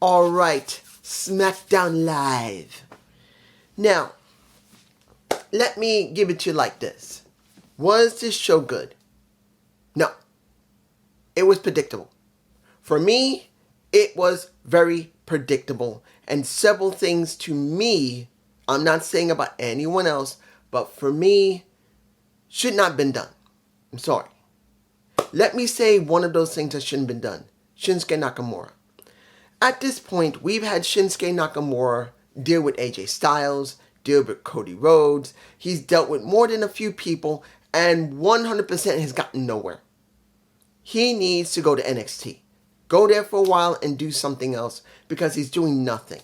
Alright, Smackdown Live. Now, let me give it to you like this. Was this show good? No. It was predictable. For me, it was very predictable. And several things to me, I'm not saying about anyone else, but for me, should not have been done. I'm sorry. Let me say one of those things that shouldn't have been done. Shinsuke Nakamura. At this point, we've had Shinsuke Nakamura deal with AJ Styles, deal with Cody Rhodes. He's dealt with more than a few people, and 100% has gotten nowhere. He needs to go to NXT. Go there for a while and do something else, because he's doing nothing.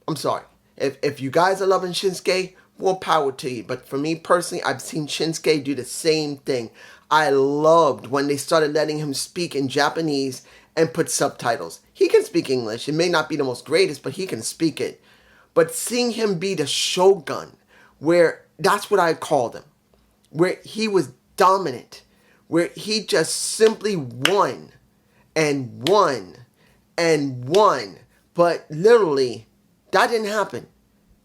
I'm sorry. If you guys are loving Shinsuke, more power to you. But for me personally, I've seen Shinsuke do the same thing. I loved when they started letting him speak in Japanese and put subtitles. He can speak English. It may not be the most greatest, but he can speak it. But seeing him be the Shogun, where that's what I called him, where he was dominant, where he just simply won and won and won. But literally, that didn't happen.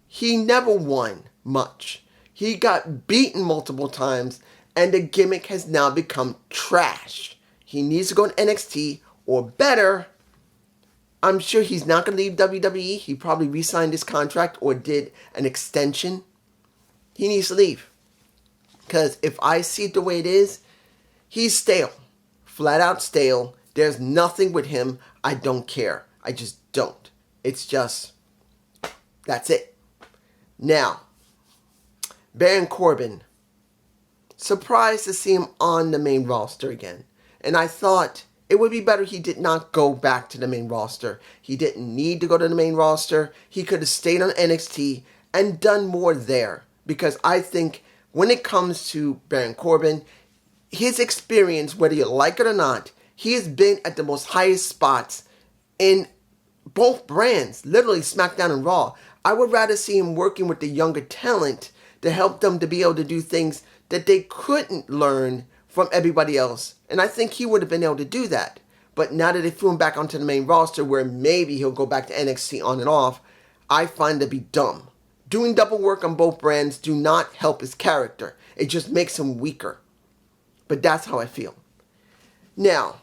He never won much. He got beaten multiple times, and the gimmick has now become trash. He needs to go to NXT, or better, I'm sure he's not going to leave WWE. He probably re-signed his contract or did an extension. He needs to leave. Because if I see it the way it is, he's stale. Flat out stale. There's nothing with him. I don't care. I just don't. It's just, that's it. Now, Baron Corbin. Surprised to see him on the main roster again. And I thought it would be better he did not go back to the main roster. He didn't need to go to the main roster. He could have stayed on NXT and done more there. Because I think when it comes to Baron Corbin, his experience, whether you like it or not, he has been at the most highest spots in both brands, literally SmackDown and Raw. I would rather see him working with the younger talent to help them to be able to do things that they couldn't learn from everybody else. And I think he would have been able to do that. But now that they threw him back onto the main roster, where maybe he'll go back to NXT on and off, I find to be dumb. Doing double work on both brands do not help his character. It just makes him weaker. But that's how I feel. Now,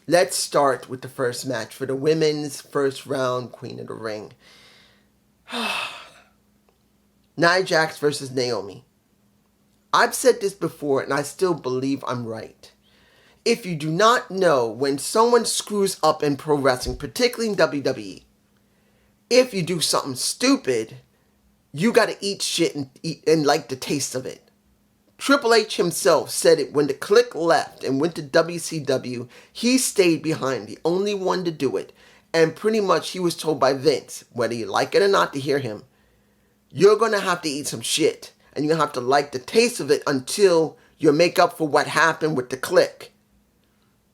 let's start with the first match for the women's first round Queen of the Ring. Nia Jax versus Naomi. I've said this before, and I still believe I'm right. If you do not know, when someone screws up in pro wrestling, particularly in WWE, if you do something stupid, you gotta eat shit and like the taste of it. Triple H himself said it when the Clique left and went to WCW. He stayed behind, the only one to do it. And pretty much he was told by Vince, whether you like it or not to hear him, you're gonna have to eat some shit. And you're going to have to like the taste of it until you make up for what happened with the Clique.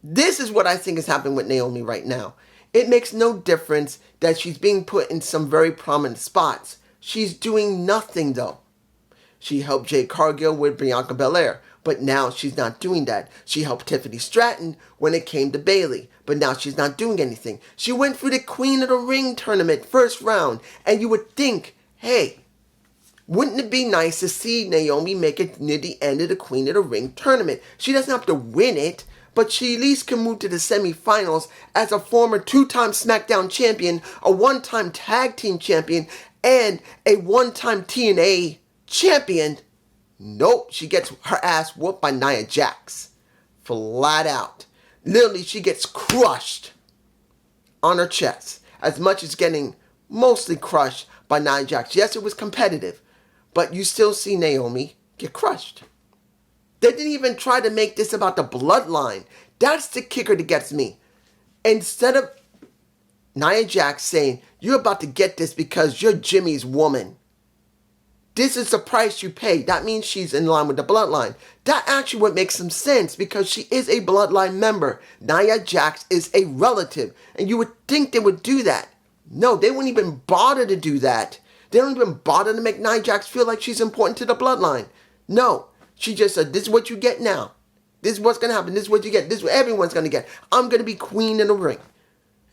This is what I think is happening with Naomi right now. It makes no difference that she's being put in some very prominent spots. She's doing nothing though. She helped Jade Cargill with Bianca Belair, but now she's not doing that. She helped Tiffany Stratton when it came to Bayley, but now she's not doing anything. She went through the Queen of the Ring tournament, first round, and you would think, hey, wouldn't it be nice to see Naomi make it near the end of the Queen of the Ring tournament? She doesn't have to win it, but she at least can move to the semifinals as a former two-time SmackDown champion, a one-time tag team champion, and a one-time TNA champion. Nope, she gets her ass whooped by Nia Jax. Flat out. Literally, she gets crushed on her chest, as much as getting mostly crushed by Nia Jax. Yes, it was competitive. But you still see Naomi get crushed. They didn't even try to make this about the bloodline. That's the kicker that gets me. Instead of Nia Jax saying, you're about to get this because you're Jimmy's woman. This is the price you pay. That means she's in line with the bloodline. That actually would make some sense because she is a bloodline member. Nia Jax is a relative. And you would think they would do that. No, they wouldn't even bother to do that. They don't even bother to make Nia Jax feel like she's important to the bloodline. No, she just said, this is what you get now. This is what's going to happen. This is what you get. This is what everyone's going to get. I'm going to be queen in the ring.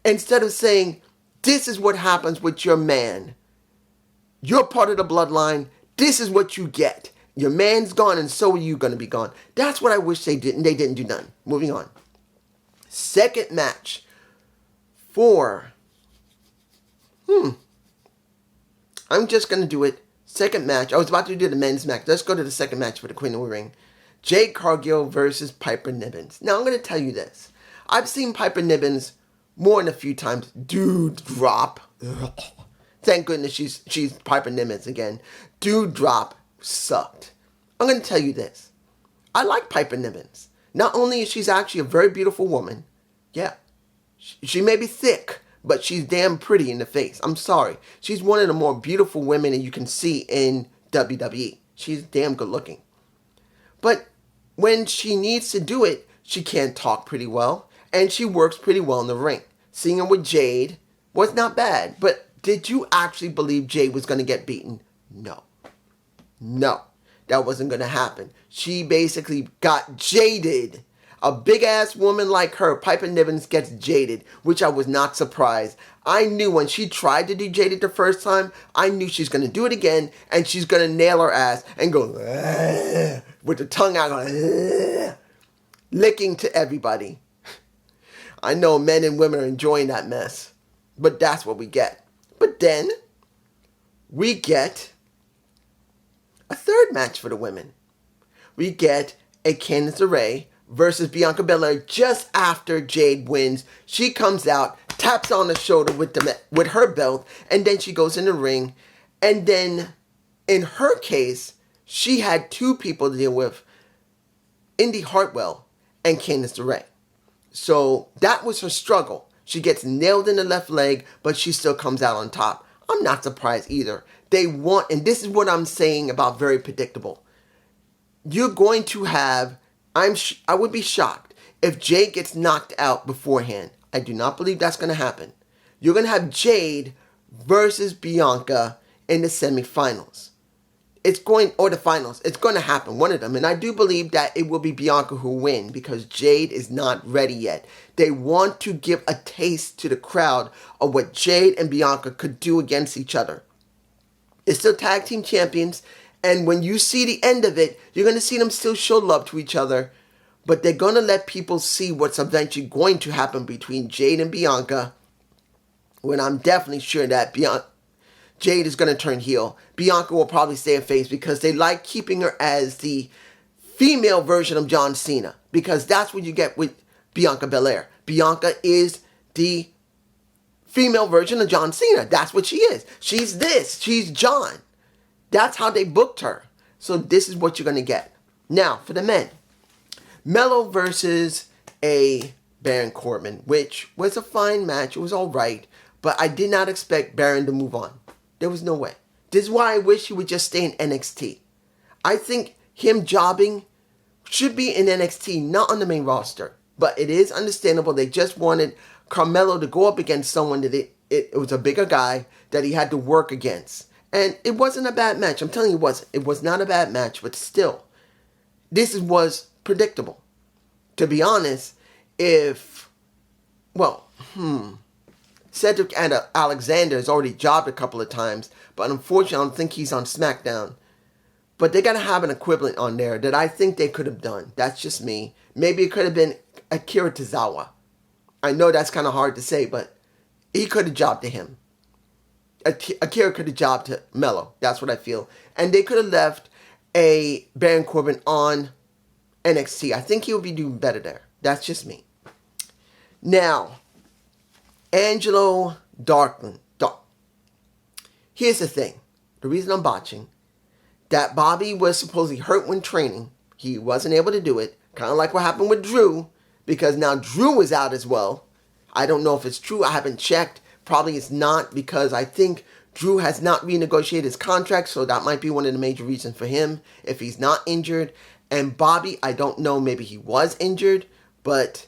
Instead of saying, this is what happens with your man. You're part of the bloodline. This is what you get. Your man's gone and so are you going to be gone. That's what I wish they did, and they didn't do none. Moving on. Second match for... I'm just going to do it. Second match. I was about to do the men's match. Let's go to the second match for the Queen of the Ring. Jade Cargill versus Piper Niven. Now, I'm going to tell you this. I've seen Piper Niven more than a few times. Dude drop. Ugh. Thank goodness she's Piper Niven again. Dude drop sucked. I'm going to tell you this. I like Piper Niven. Not only is she actually a very beautiful woman. Yeah. She may be thick, but she's damn pretty in the face. I'm sorry. She's one of the more beautiful women that you can see in WWE. She's damn good looking. But when she needs to do it, she can't talk pretty well. And she works pretty well in the ring. Seeing her with Jade was not bad. But did you actually believe Jade was going to get beaten? No. No. That wasn't going to happen. She basically got jaded. A big-ass woman like her, Piper Niven, gets jaded, which I was not surprised. I knew when she tried to do jaded the first time, I knew she's going to do it again, and she's going to nail her ass and go, with the tongue out, going, licking to everybody. I know men and women are enjoying that mess, but that's what we get. But then, we get a third match for the women. We get a Candice LeRae versus Bianca Belair just after Jade wins. She comes out, taps on the shoulder with her belt, and then she goes in the ring. And then, in her case, she had two people to deal with, Indy Hartwell and Candice LeRae. So, that was her struggle. She gets nailed in the left leg, but she still comes out on top. I'm not surprised either. They want, and this is what I'm saying about very predictable. You're going to have, I would be shocked if Jade gets knocked out beforehand. I do not believe that's going to happen. You're going to have Jade versus Bianca in the semifinals. Or the finals. It's going to happen, one of them. And I do believe that it will be Bianca who wins because Jade is not ready yet. They want to give a taste to the crowd of what Jade and Bianca could do against each other. It's still tag team champions. And when you see the end of it, you're going to see them still show love to each other. But they're going to let people see what's eventually going to happen between Jade and Bianca. When I'm definitely sure that Jade is going to turn heel. Bianca will probably stay a face because they like keeping her as the female version of John Cena. Because that's what you get with Bianca Belair. Bianca is the female version of John Cena. That's what she is. She's this. She's John. That's how they booked her. So this is what you're going to get. Now, for the men. Mello versus a Baron Corbin, which was a fine match. It was all right. But I did not expect Baron to move on. There was no way. This is why I wish he would just stay in NXT. I think him jobbing should be in NXT, not on the main roster. But it is understandable. They just wanted Carmelo to go up against someone that it was a bigger guy that he had to work against. And it wasn't a bad match. I'm telling you it wasn't. It was not a bad match, but still. This was predictable. To be honest, Cedric Alexander has already jobbed a couple of times, but unfortunately I don't think he's on SmackDown. But they got to have an equivalent on there that I think they could have done. That's just me. Maybe it could have been Akira Tozawa. I know that's kind of hard to say, but he could have jobbed to him. Akira could have jobbed to Mello. That's what I feel. And they could have left a Baron Corbin on NXT. I think he would be doing better there. That's just me. Now, Angelo Darkman. Here's the thing. The reason I'm botching. That Bobby was supposedly hurt when training. He wasn't able to do it. Kind of like what happened with Drew. Because now Drew is out as well. I don't know if it's true. I haven't checked. Probably it's not because I think Drew has not renegotiated his contract. So that might be one of the major reasons for him. If he's not injured. And Bobby, I don't know. Maybe he was injured. But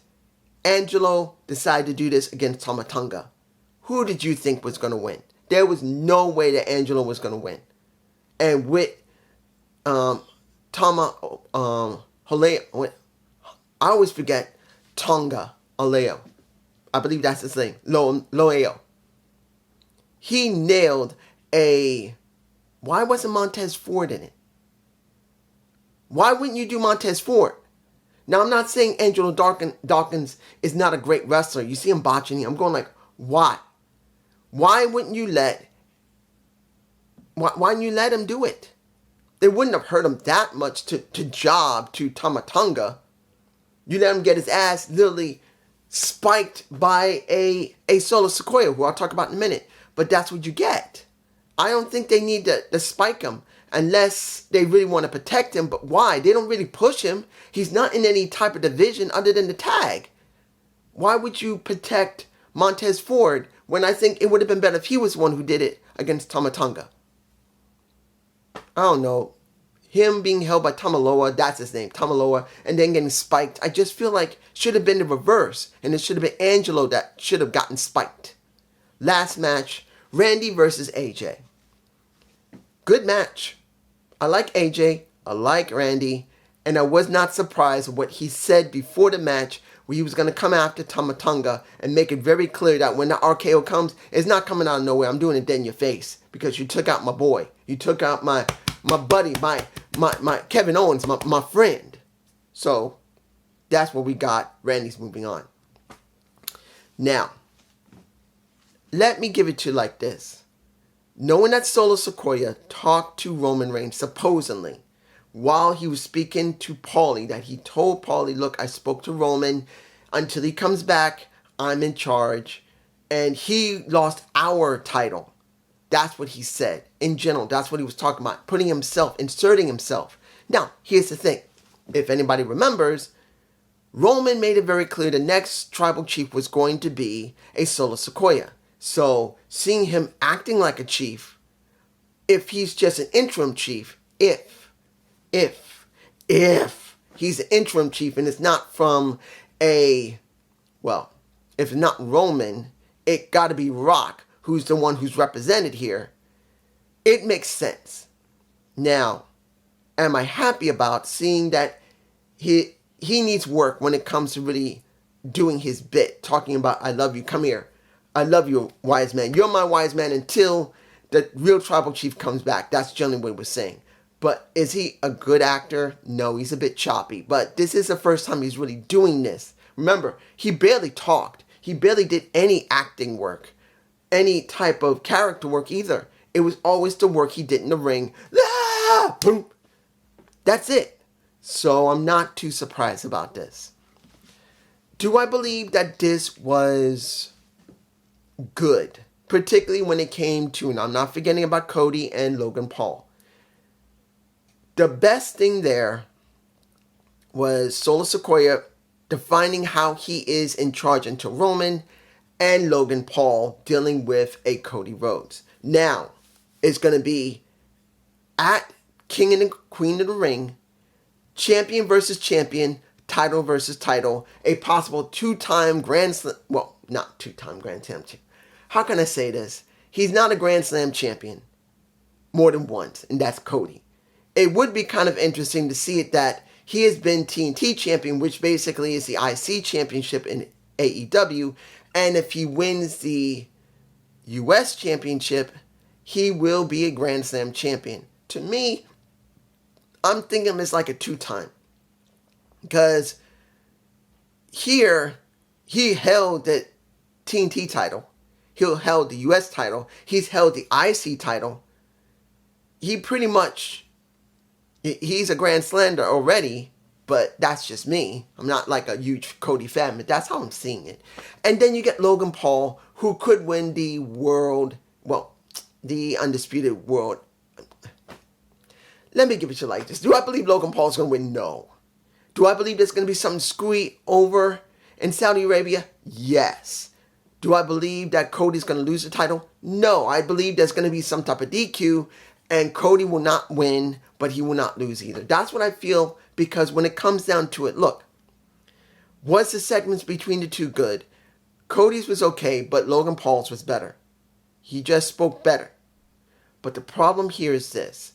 Angelo decided to do this against Tama Tonga. Who did you think was going to win? There was no way that Angelo was going to win. And with Tama I always forget Tonga Aleo. I believe that's his name. Loeo. He nailed a... Why wasn't Montez Ford in it? Why wouldn't you do Montez Ford? Now, I'm not saying Angelo Dawkins is not a great wrestler. You see him botching. I'm going like, why? Why wouldn't you let him do it? They wouldn't have hurt him that much to job to Tama Tonga. You let him get his ass literally spiked by a Solo Sequoia, who I'll talk about in a minute. But that's what you get. I don't think they need to spike him unless they really want to protect him. But why? They don't really push him. He's not in any type of division other than the tag. Why would you protect Montez Ford when I think it would have been better if he was the one who did it against Tama Tonga? I don't know. Him being held by Tamaloa, that's his name, Tamaloa, and then getting spiked. I just feel like should have been the reverse, and it should have been Angelo that should have gotten spiked. Last match, Randy versus AJ. Good match. I like AJ, I like Randy, and I was not surprised with what he said before the match, where he was going to come after Tama Tonga and make it very clear that when the RKO comes, it's not coming out of nowhere. I'm doing it dead in your face because you took out my boy. You took out my buddy, my Kevin Owens, my friend. So that's what we got. Randy's moving on. Now, let me give it to you like this. Knowing that Solo Sequoia talked to Roman Reigns, supposedly, while he was speaking to Paulie, that he told Paulie, look, I spoke to Roman. Until he comes back, I'm in charge. And he lost our title. That's what he said. In general, that's what he was talking about. Inserting himself. Now, here's the thing. If anybody remembers, Roman made it very clear the next tribal chief was going to be a Solo Sequoia. So, seeing him acting like a chief, if he's just an interim chief, if he's an interim chief and it's not from if it's not Roman, it got to be Rock, who's the one who's represented here. It makes sense. Now, am I happy about seeing that he needs work when it comes to really doing his bit, talking about, I love you, come here. I love you, wise man. You're my wise man until the real tribal chief comes back. That's generally what we're saying. But is he a good actor? No, he's a bit choppy. But this is the first time he's really doing this. Remember, he barely talked. He barely did any acting work, any type of character work either. It was always the work he did in the ring. Ah! Boom. That's it. So I'm not too surprised about this. Do I believe that this was good? Particularly when it came to, and I'm not forgetting about Cody and Logan Paul. The best thing there was Solo Sequoia defining how he is in charge until Roman, and Logan Paul dealing with a Cody Rhodes. Now, it's going to be at King and Queen of the Ring, champion versus champion, title versus title, a possible two-time Grand Slam, well, not two-time Grand Slam champion. How can I say this? He's not a Grand Slam champion more than once, and that's Cody. It would be kind of interesting to see it that he has been TNT champion, which basically is the IC championship in AEW, and if he wins the US championship, he will be a Grand Slam champion. To me, I'm thinking of him as like a two-time. Because here, he held the TNT title. He held the US title. He's held the IC title. He pretty much, he's a Grand Slander already, but that's just me. I'm not like a huge Cody fan, but that's how I'm seeing it. And then you get Logan Paul, who could win the the Undisputed World. Let me give it to you like this. Do I believe Logan Paul is going to win? No. Do I believe there's going to be something screwy over in Saudi Arabia? Yes. Do I believe that Cody's going to lose the title? No. I believe there's going to be some type of DQ, and Cody will not win, but he will not lose either. That's what I feel, because when it comes down to it, look, was the segments between the two good? Cody's was okay, but Logan Paul's was better. He just spoke better. But the problem here is this.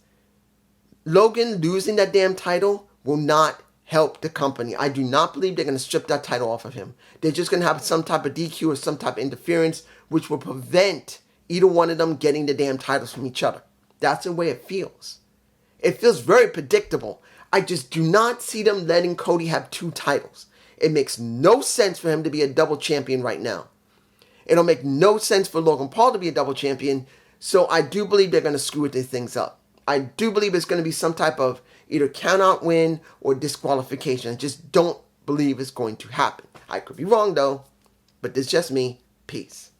Logan losing that damn title will not help the company. I do not believe they're going to strip that title off of him. They're just going to have some type of DQ or some type of interference, which will prevent either one of them getting the damn titles from each other. That's the way it feels. It feels very predictable. I just do not see them letting Cody have 2 titles. It makes no sense for him to be a double champion right now. It'll make no sense for Logan Paul to be a double champion. So I do believe they're going to screw these things up. I do believe it's going to be some type of either count-out win or disqualification. I just don't believe it's going to happen. I could be wrong though, but it's just me. Peace.